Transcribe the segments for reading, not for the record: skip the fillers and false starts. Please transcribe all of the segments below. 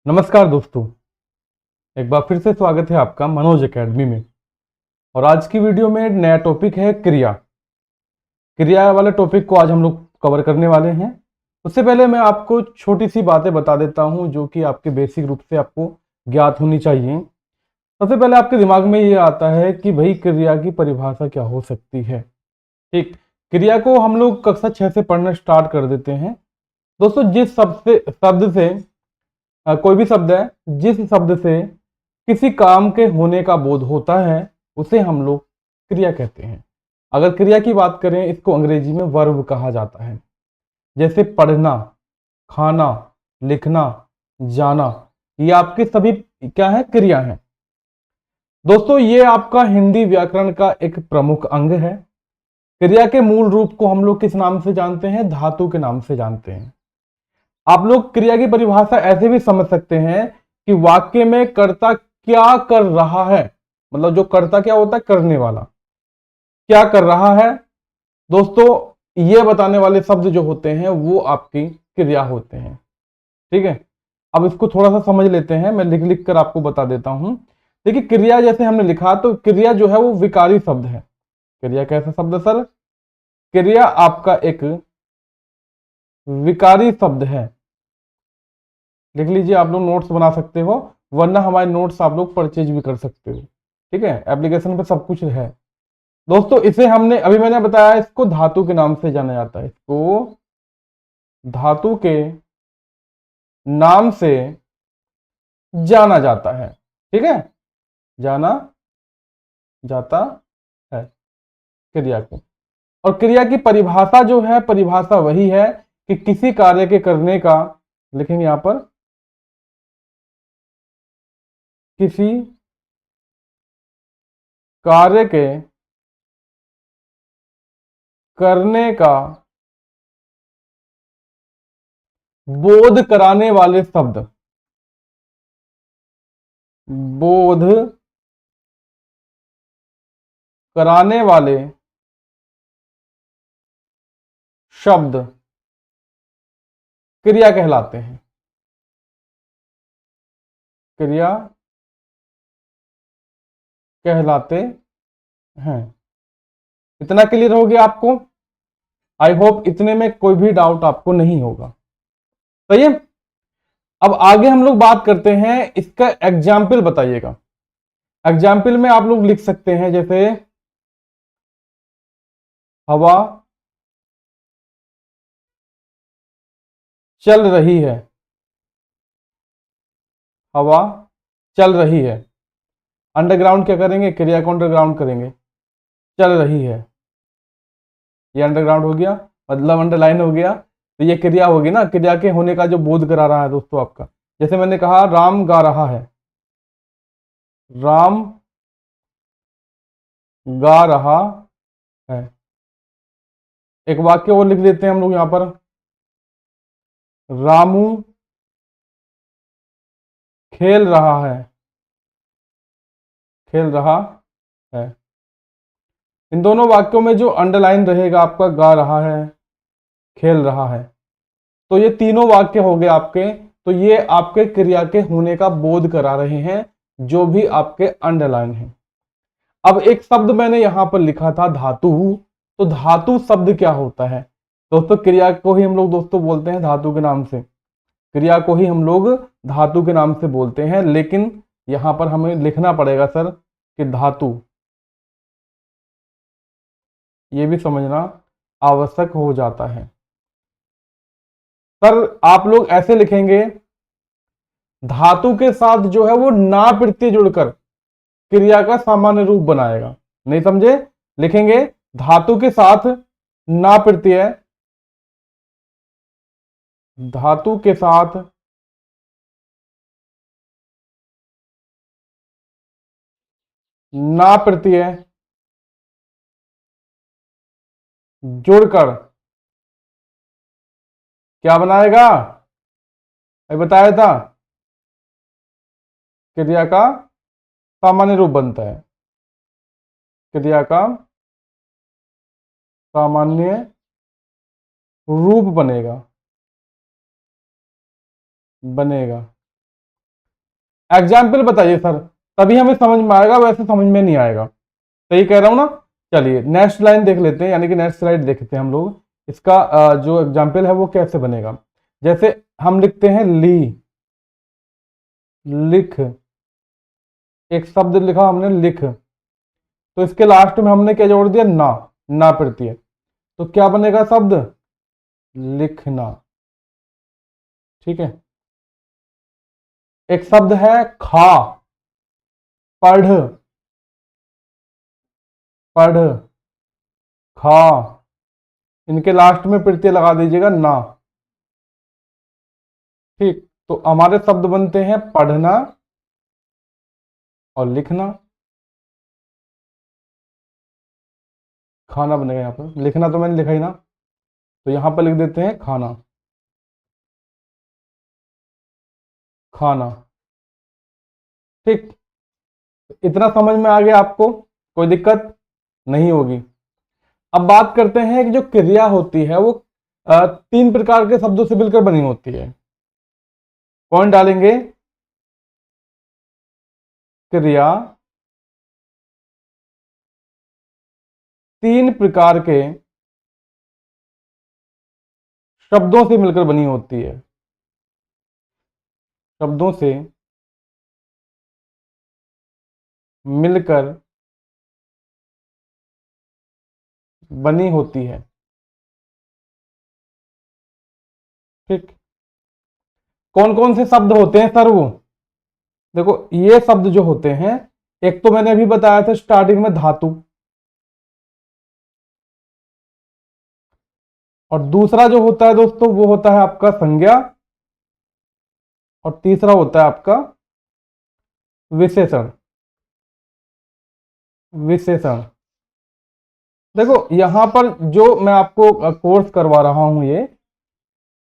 नमस्कार दोस्तों। एक बार फिर से स्वागत है आपका मनोज एकेडमी में। और आज की वीडियो में नया टॉपिक है क्रिया। क्रिया वाले टॉपिक को आज हम लोग कवर करने वाले हैं। उससे पहले मैं आपको छोटी सी बातें बता देता हूं जो कि आपके बेसिक रूप से आपको ज्ञात होनी चाहिए। सबसे पहले आपके दिमाग में ये आता है कि भाई क्रिया की परिभाषा क्या हो सकती है। ठीक, क्रिया को हम लोग कक्षा 6 से पढ़ना स्टार्ट कर देते हैं। दोस्तों, जिस शब्द से कोई भी शब्द है, जिस शब्द से किसी काम के होने का बोध होता है उसे हम लोग क्रिया कहते हैं। अगर क्रिया की बात करें, इसको अंग्रेजी में वर्ब कहा जाता है। जैसे पढ़ना, खाना, लिखना, जाना, ये आपके सभी क्या है, क्रिया है। दोस्तों, ये आपका हिंदी व्याकरण का एक प्रमुख अंग है। क्रिया के मूल रूप को हम लोग किस नाम से जानते हैं? धातु के नाम से जानते हैं। आप लोग क्रिया की परिभाषा ऐसे भी समझ सकते हैं कि वाक्य में कर्ता क्या कर रहा है। मतलब जो कर्ता क्या होता है? करने वाला। क्या कर रहा है? दोस्तों, ये बताने वाले शब्द जो होते हैं वो आपकी क्रिया होते हैं। ठीक है, अब इसको थोड़ा सा समझ लेते हैं। मैं लिख लिख कर आपको बता देता हूं। देखिए, क्रिया जैसे हमने लिखा तो क्रिया जो है वो विकारी शब्द है। क्रिया कैसा शब्द है सर? क्रिया आपका एक विकारी शब्द है। लिख लीजिए, आप लोग नोट्स बना सकते हो, वरना हमारे नोट्स आप लोग परचेज भी कर सकते हो। ठीक है, एप्लीकेशन पे सब कुछ है। दोस्तों, इसे हमने अभी मैंने बताया, इसको धातु के नाम से जाना जाता है। इसको धातु के नाम से जाना जाता है। ठीक है, जाना जाता है क्रिया को। और क्रिया की परिभाषा जो है, परिभाषा वही है कि किसी कार्य के करने का, लिखेंगे यहां पर, किसी कार्य के करने का बोध कराने वाले शब्द, बोध कराने वाले शब्द क्रिया कहलाते हैं। क्रिया कहलाते हैं। इतना क्लियर हो गया आपको? आई होप इतने में कोई भी डाउट आपको नहीं होगा। सही है। अब आगे हम लोग बात करते हैं, इसका एग्जाम्पल बताइएगा। एग्जाम्पल में आप लोग लिख सकते हैं, जैसे हवा चल रही है। हवा चल रही है। अंडरग्राउंड क्या करेंगे? क्रिया को अंडरग्राउंड करेंगे। चल रही है, ये अंडरग्राउंड हो गया, मतलब अंडरलाइन हो गया। तो ये क्रिया होगी ना, क्रिया के होने का जो बोध करा रहा है दोस्तों आपका। जैसे मैंने कहा, राम गा रहा है। राम गा रहा है। एक वाक्य और लिख देते हैं हम लोग यहां पर, रामू खेल रहा है। खेल रहा है। इन दोनों वाक्यों में जो अंडरलाइन रहेगा आपका, गा रहा है, खेल रहा है, तो ये तीनों वाक्य हो गए आपके। तो ये आपके क्रिया के होने का बोध करा रहे हैं, जो भी आपके अंडरलाइन है। अब एक शब्द मैंने यहां पर लिखा था, धातु। तो धातु शब्द क्या होता है? दोस्तों, क्रिया को ही हम लोग दोस्तों बोलते हैं धातु के नाम से। क्रिया को ही हम लोग धातु के नाम से बोलते हैं, लेकिन यहां पर हमें लिखना पड़ेगा सर कि धातु, ये भी समझना आवश्यक हो जाता है। सर, आप लोग ऐसे लिखेंगे, धातु के साथ जो है वो ना प्रत्यय जुड़कर क्रिया का सामान्य रूप बनाएगा। नहीं समझे? लिखेंगे, धातु के साथ ना प्रत्यय, धातु के साथ ना प्रत्यय जुड़कर क्या बनाएगा? अभी बताया था, क्रिया का सामान्य रूप बनता है। क्रिया का सामान्य रूप बनेगा, बनेगा। एग्जाम्पल बताइए सर, तभी हमें समझ में आएगा, वैसे समझ में नहीं आएगा। सही कह रहा हूं ना? चलिए नेक्स्ट लाइन देख लेते हैं, यानी कि नेक्स्ट स्लाइड देखते हैं हम लोग। इसका जो एग्जाम्पल है वो कैसे बनेगा। जैसे हम लिखते हैं ली, लिख, एक शब्द लिखा हमने लिख, तो इसके लास्ट में हमने क्या जोड़ दिया? ना प्रत्यय। तो क्या बनेगा शब्द? लिखना। ठीक है। एक शब्द है खा, पढ़, पढ़, खा, इनके लास्ट में प्रत्यय लगा दीजिएगा ना। ठीक, तो हमारे शब्द बनते हैं पढ़ना और लिखना। खाना बनेगा यहाँ पर, लिखना तो मैंने लिखा ही ना, तो यहां पर लिख देते हैं खाना, खाना। ठीक, इतना समझ में आ गया आपको? कोई दिक्कत नहीं होगी। अब बात करते हैं कि जो क्रिया होती है वो तीन प्रकार के शब्दों से मिलकर बनी होती है। कौन डालेंगे? क्रिया तीन प्रकार के शब्दों से मिलकर बनी होती है, शब्दों से मिलकर बनी होती है। ठीक, कौन कौन से शब्द होते हैं सर वो? देखो ये शब्द जो होते हैं, एक तो मैंने अभी बताया था स्टार्टिंग में धातु, और दूसरा जो होता है दोस्तों वो होता है आपका संज्ञा, और तीसरा होता है आपका विशेषण। विशेषण। देखो यहां पर जो मैं आपको कोर्स करवा रहा हूं, ये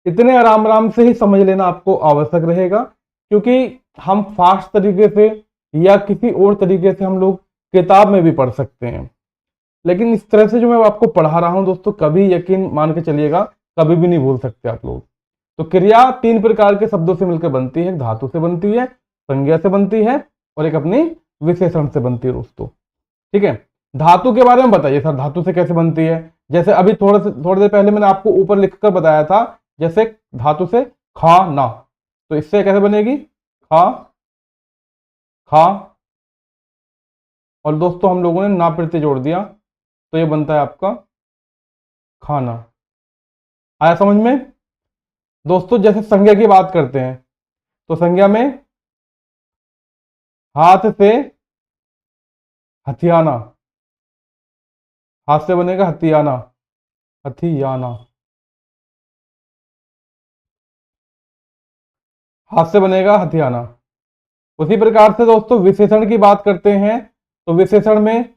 इतने आराम आराम से ही समझ लेना आपको आवश्यक रहेगा, क्योंकि हम फास्ट तरीके से या किसी और तरीके से हम लोग किताब में भी पढ़ सकते हैं, लेकिन इस तरह से जो मैं आपको पढ़ा रहा हूं दोस्तों, कभी यकीन मान के चलिएगा, कभी भी नहीं भूल सकते आप लोग। तो क्रिया तीन प्रकार के शब्दों से मिलकर बनती है, धातु से बनती है, संज्ञा से बनती है, और एक अपनी विशेषण से बनती है दोस्तों। ठीक है, धातु के बारे में बताइए सर, धातु से कैसे बनती है? जैसे अभी थोड़ी देर पहले मैंने आपको ऊपर लिखकर बताया था, जैसे धातु से खाना, तो इससे कैसे बनेगी? खा, खा, और दोस्तों हम लोगों ने ना प्रत्यय जोड़ दिया, तो ये बनता है आपका खाना। आया समझ में? दोस्तों जैसे संज्ञा की बात करते हैं, तो संज्ञा में हाथ से हथियाना, हाथ से बनेगा हथियाना, हथियाना, हाथ से बनेगा हथियाना। उसी प्रकार से दोस्तों विशेषण की बात करते हैं, तो विशेषण में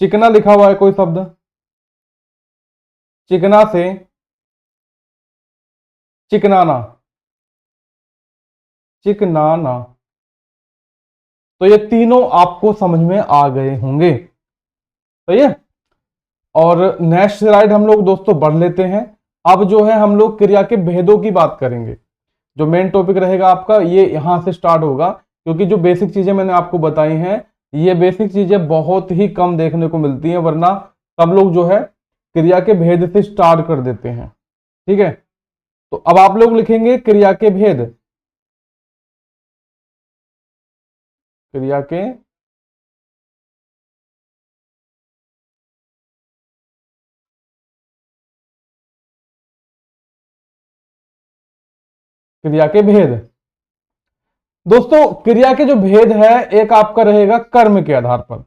चिकना लिखा हुआ है कोई शब्द, चिकना से चिकनाना, चिकनाना, तो ये तीनों आपको समझ में आ गए होंगे। सही है। और नेक्स्ट स्लाइड हम लोग दोस्तों बढ़ लेते हैं। अब जो है हम लोग क्रिया के भेदों की बात करेंगे। जो मेन टॉपिक रहेगा आपका ये यहां से स्टार्ट होगा, क्योंकि जो बेसिक चीजें मैंने आपको बताई हैं, ये बेसिक चीजें बहुत ही कम देखने को मिलती हैं, वरना सब लोग जो है क्रिया के भेद से स्टार्ट कर देते हैं। ठीक है, तो अब आप लोग लिखेंगे क्रिया के भेद, क्रिया के क्रिया के भेद। दोस्तों क्रिया के जो भेद है, एक आपका रहेगा कर्म के आधार पर,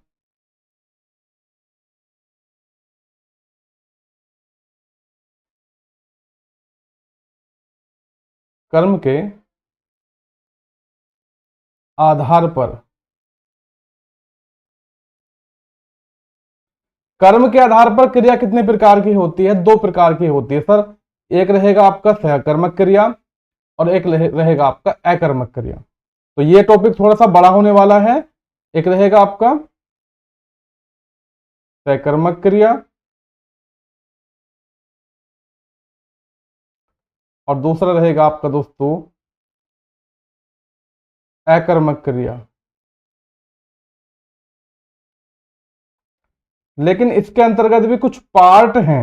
कर्म के आधार पर। कर्म के आधार पर क्रिया कितने प्रकार की होती है? दो प्रकार की होती है सर। एक रहेगा आपका सहकर्मक क्रिया, और एक रहेगा आपका अकर्मक क्रिया। तो ये टॉपिक थोड़ा सा बड़ा होने वाला है। एक रहेगा आपका सहकर्मक क्रिया, और दूसरा रहेगा आपका दोस्तों अकर्मक क्रिया। लेकिन इसके अंतर्गत भी कुछ पार्ट हैं,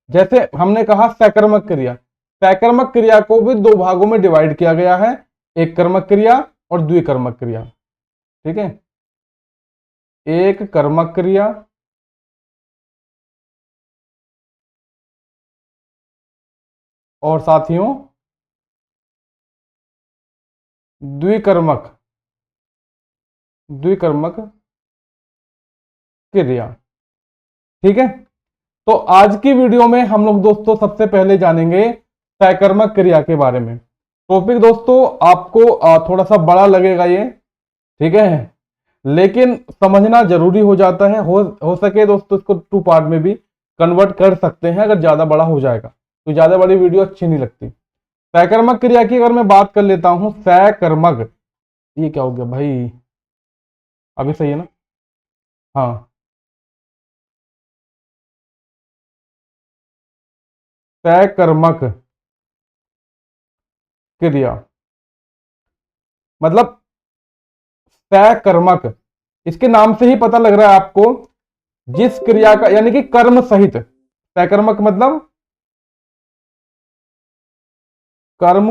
जैसे हमने कहा सकर्मक क्रिया। सकर्मक क्रिया को भी दो भागों में डिवाइड किया गया है, एक कर्मक क्रिया और द्विकर्मक क्रिया। ठीक है, एक कर्मक क्रिया और साथियों द्विकर्मक द्विकर्मक क्रिया। ठीक है, तो आज की वीडियो में हम लोग दोस्तों सबसे पहले जानेंगे सकर्मक क्रिया के बारे में। टॉपिक दोस्तों आपको थोड़ा सा बड़ा लगेगा ये, ठीक है, लेकिन समझना जरूरी हो जाता है। हो सके दोस्तों इसको टू पार्ट में भी कन्वर्ट कर सकते हैं अगर ज्यादा बड़ा हो जाएगा, तो ज्यादा बड़ी वीडियो अच्छी नहीं लगती। सकर्मक क्रिया की अगर मैं बात कर लेता हूं, सकर्मक, ये क्या हो गया भाई, अभी सही है ना? हाँ, सकर्मक क्रिया मतलब सकर्मक, इसके नाम से ही पता लग रहा है आपको, जिस क्रिया का यानी कि कर्म सहित। सकर्मक मतलब कर्म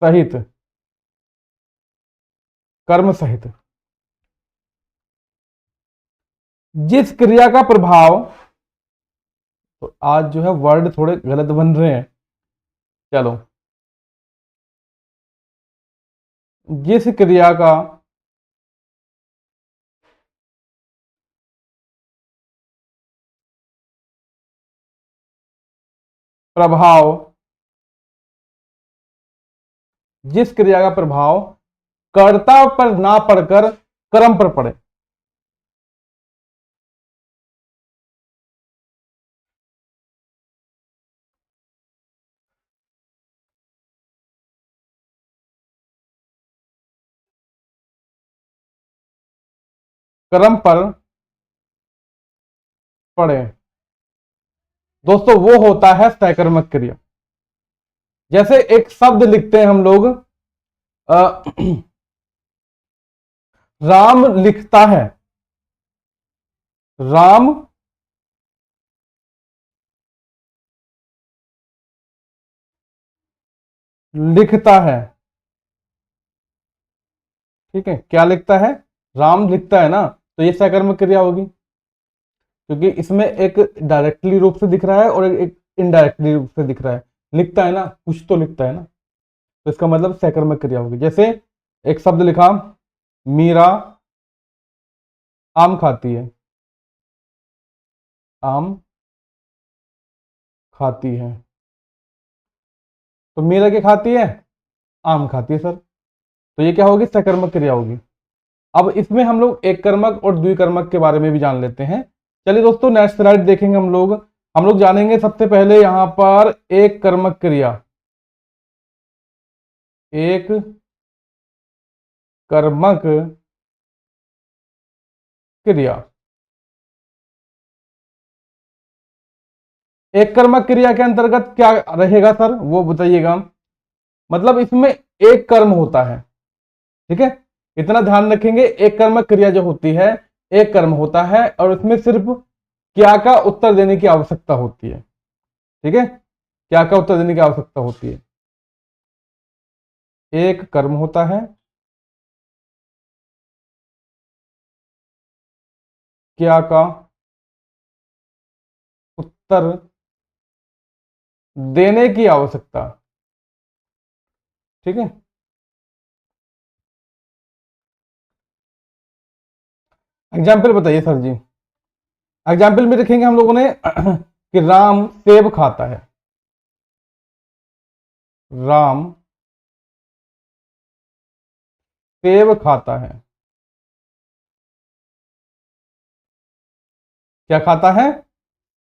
सहित, कर्म सहित जिस क्रिया का प्रभाव, तो आज जो है वर्ड थोड़े गलत बन रहे हैं, चलो, जिस क्रिया का प्रभाव, जिस क्रिया का प्रभाव कर्ता पर ना पड़कर कर्म पर पड़े, कर्म पर पड़े, दोस्तों वो होता है सकर्मक क्रिया। जैसे एक शब्द लिखते हैं हम लोग, अ, राम लिखता है, राम लिखता है। ठीक है, क्या लिखता है? राम लिखता है ना, तो ये सकर्मक क्रिया होगी, क्योंकि इसमें एक डायरेक्टली रूप से दिख रहा है और एक इनडायरेक्टली रूप से दिख रहा है। लिखता है ना, कुछ तो लिखता है ना, तो इसका मतलब सकर्मक क्रिया होगी। जैसे एक शब्द लिखा, मीरा आम खाती है, आम खाती है, तो मीरा क्या खाती है? आम खाती है सर, तो ये क्या होगी? सकर्मक क्रिया होगी। अब इसमें हम लोग एक कर्मक और द्विकर्मक के बारे में भी जान लेते हैं। चलिए दोस्तों नेक्स्ट स्लाइड देखेंगे हम लोग जानेंगे सबसे पहले यहां पर एक कर्मक क्रिया, एक कर्मक क्रिया। एक कर्मक क्रिया के अंतर्गत क्या रहेगा सर, वो बताइएगा। मतलब इसमें एक कर्म होता है, ठीक है, इतना ध्यान रखेंगे। एक कर्मक क्रिया जो होती है, एक कर्म होता है और इसमें सिर्फ क्या का उत्तर देने की आवश्यकता होती है। ठीक है, क्या का उत्तर देने की आवश्यकता होती है, एक कर्म होता है, क्या का उत्तर देने की आवश्यकता। ठीक है, एग्जाम्पल बताइए सर जी। एग्जाम्पल में देखेंगे हम लोगों ने कि राम सेब खाता है, राम सेब खाता है, क्या खाता है?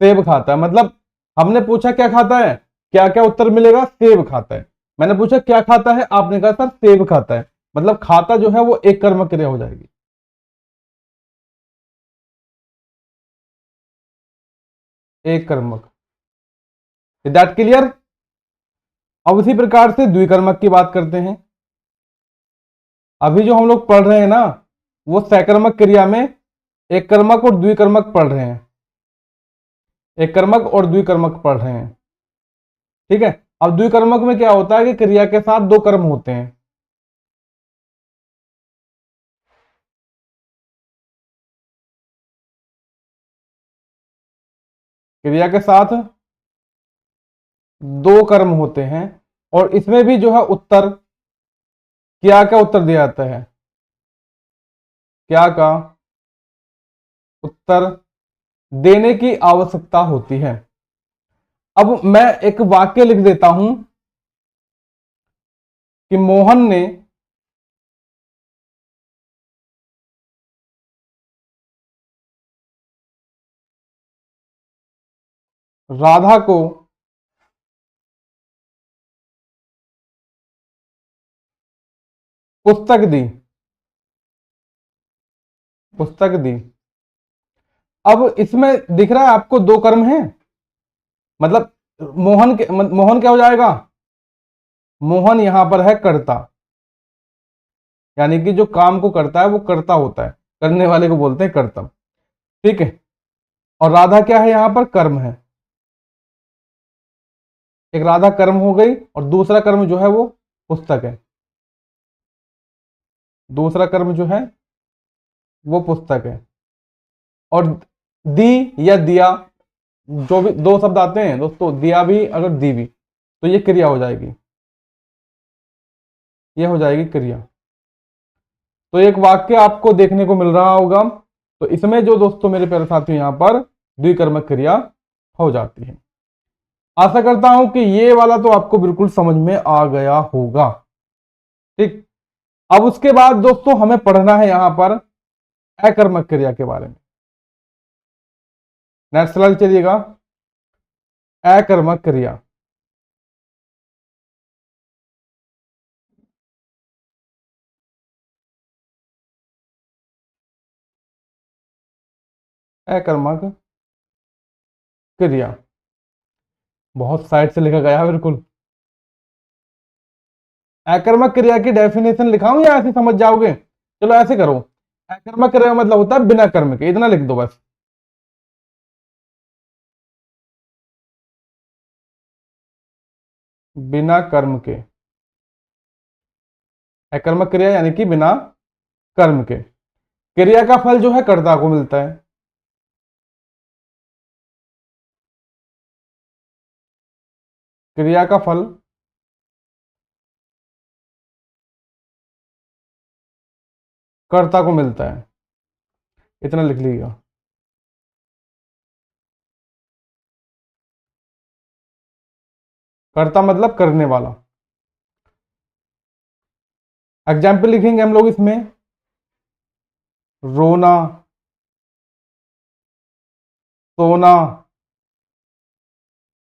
सेब खाता है। मतलब हमने पूछा क्या खाता है, क्या क्या उत्तर मिलेगा? सेब खाता है। मैंने पूछा क्या खाता है, आपने कहा सर सेब खाता है, मतलब खाता जो है वो एक कर्म क्रिया हो जाएगी। एक कर्मक, इज दैट क्लियर? अब इसी प्रकार से द्विकर्मक की बात करते हैं। अभी जो हम लोग पढ़ रहे हैं ना, वो सकर्मक क्रिया में एक कर्मक और द्विकर्मक पढ़ रहे हैं, एक कर्मक और द्विकर्मक पढ़ रहे हैं। ठीक है। अब द्विकर्मक में क्या होता है कि क्रिया के साथ दो कर्म होते हैं। क्रिया के साथ दो कर्म होते हैं, और इसमें भी जो है उत्तर, क्या का उत्तर दिया जाता है, क्या का उत्तर देने की आवश्यकता होती है। अब मैं एक वाक्य लिख देता हूं कि मोहन ने राधा को पुस्तक दी, पुस्तक दी। अब इसमें दिख रहा है आपको दो कर्म हैं, मतलब मोहन क्या हो जाएगा, मोहन यहां पर है कर्ता, यानी कि जो काम को करता है वो कर्ता होता है, करने वाले को बोलते हैं कर्ता। ठीक है। और राधा क्या है, यहां पर कर्म है। एक राधा कर्म हो गई, और दूसरा कर्म जो है वो पुस्तक है, दूसरा कर्म जो है वो पुस्तक है। और दी या दिया, जो भी दो शब्द आते हैं दोस्तों, दिया भी अगर दी भी, तो ये क्रिया हो जाएगी, ये हो जाएगी क्रिया। तो एक वाक्य आपको देखने को मिल रहा होगा। तो इसमें जो दोस्तों मेरे प्यारे साथियों यहां पर द्विकर्मक क्रिया हो जाती है। आशा करता हूं कि ये वाला तो आपको बिल्कुल समझ में आ गया होगा। ठीक। अब उसके बाद दोस्तों हमें पढ़ना है यहां पर अकर्मक क्रिया के बारे में। नेक्स्ट स्लाइड चलिएगा। अकर्मक क्रिया। अकर्मक क्रिया बहुत साइड से लिखा गया है बिल्कुल। अकर्मक क्रिया की डेफिनेशन लिखाऊं या ऐसे समझ जाओगे? चलो ऐसे करो, अकर्मक क्रिया का मतलब होता है बिना कर्म के, इतना लिख दो बस। बिना कर्म के अकर्मक क्रिया, यानी कि बिना कर्म के। क्रिया का फल जो है कर्ता को मिलता है। क्रिया का फल कर्ता को मिलता है, इतना लिख लीजिएगा। कर्ता मतलब करने वाला। एग्जाम्पल लिखेंगे हम लोग इसमें, रोना, सोना।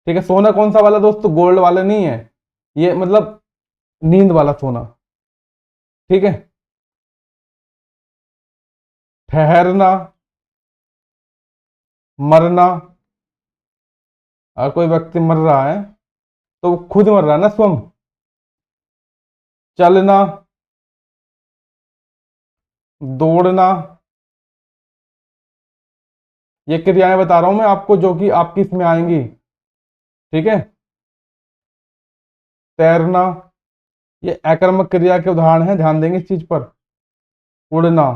ठीक है। सोना कौन सा वाला दोस्तों, गोल्ड वाला नहीं है, ये मतलब नींद वाला सोना। ठीक है। ठहरना, मरना। अगर कोई व्यक्ति मर रहा है तो वो खुद मर रहा है ना, स्वयं। चलना, दौड़ना। ये क्रियाएं बता रहा हूं मैं आपको जो कि आपकी इसमें आएंगी। ठीक है। तैरना, ये अकर्मक क्रिया के उदाहरण हैं, ध्यान देंगे इस चीज पर। उड़ना,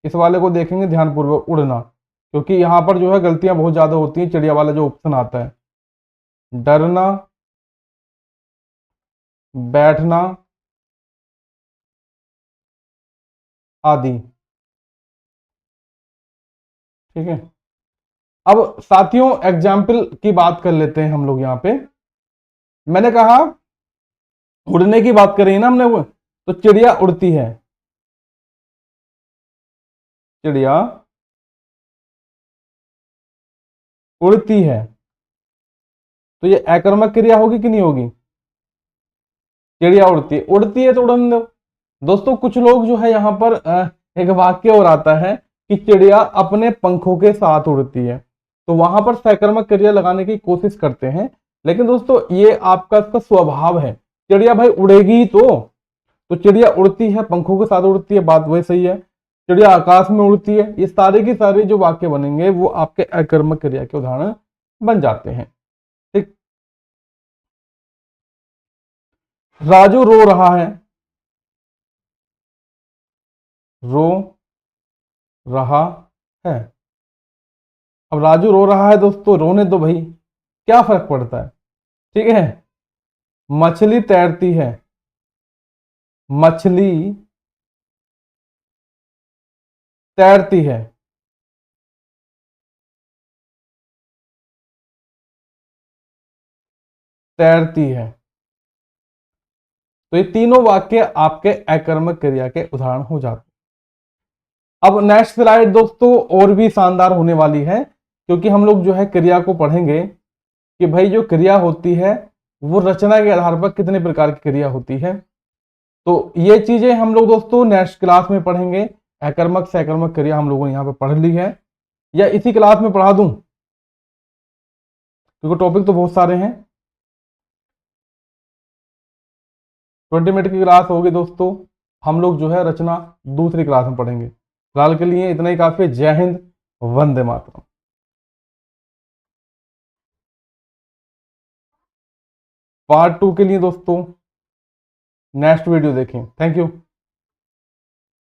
इस वाले को देखेंगे ध्यानपूर्वक, उड़ना, क्योंकि यहां पर जो है गलतियां बहुत ज्यादा होती हैं, चिड़िया वाला जो ऑप्शन आता है। डरना, बैठना आदि। ठीक है। अब साथियों एग्जाम्पल की बात कर लेते हैं हम लोग यहां पे। मैंने कहा उड़ने की बात करी है ना हमने, वो तो चिड़िया उड़ती है, चिड़िया उड़ती है। तो ये अकर्मक क्रिया होगी कि नहीं होगी? चिड़िया उड़ती है तो उड़न दो। दोस्तों कुछ लोग जो है यहां पर एक वाक्य और आता है कि चिड़िया अपने पंखों के साथ उड़ती है, तो वहां पर सकर्मक क्रिया लगाने की कोशिश करते हैं। लेकिन दोस्तों ये आपका इसका स्वभाव है, चिड़िया भाई उड़ेगी ही तो। तो चिड़िया उड़ती है, पंखों के साथ उड़ती है, बात वही सही है। चिड़िया आकाश में उड़ती है। ये सारे के सारे जो वाक्य बनेंगे वो आपके अकर्मक क्रिया के उदाहरण बन जाते हैं। ठीक। राजू रो रहा है, रो रहा है। अब राजू रो रहा है दोस्तों, रोने दो भाई, क्या फर्क पड़ता है। ठीक है। मछली तैरती है, मछली तैरती है। तैरती है। तो ये तीनों वाक्य आपके अकर्मक क्रिया के उदाहरण हो जाते हैं। अब नेक्स्ट स्लाइड दोस्तों और भी शानदार होने वाली है, क्योंकि हम लोग जो है क्रिया को पढ़ेंगे कि भाई जो क्रिया होती है वो रचना के आधार पर कितने प्रकार की क्रिया होती है। तो ये चीजें हम लोग दोस्तों नेक्स्ट क्लास में पढ़ेंगे। अकर्मक से अकर्मक क्रिया हम लोगों ने यहाँ पे पढ़ ली है, या इसी क्लास में पढ़ा दूं, क्योंकि टॉपिक तो बहुत सारे हैं। 20 मिनट की क्लास होगी दोस्तों। हम लोग जो है रचना दूसरी क्लास में पढ़ेंगे। फिलहाल के लिए इतना ही काफी है। जय हिंद, वंदे मातरम। पार्ट 2 के लिए दोस्तों नेक्स्ट वीडियो देखें। Thank you.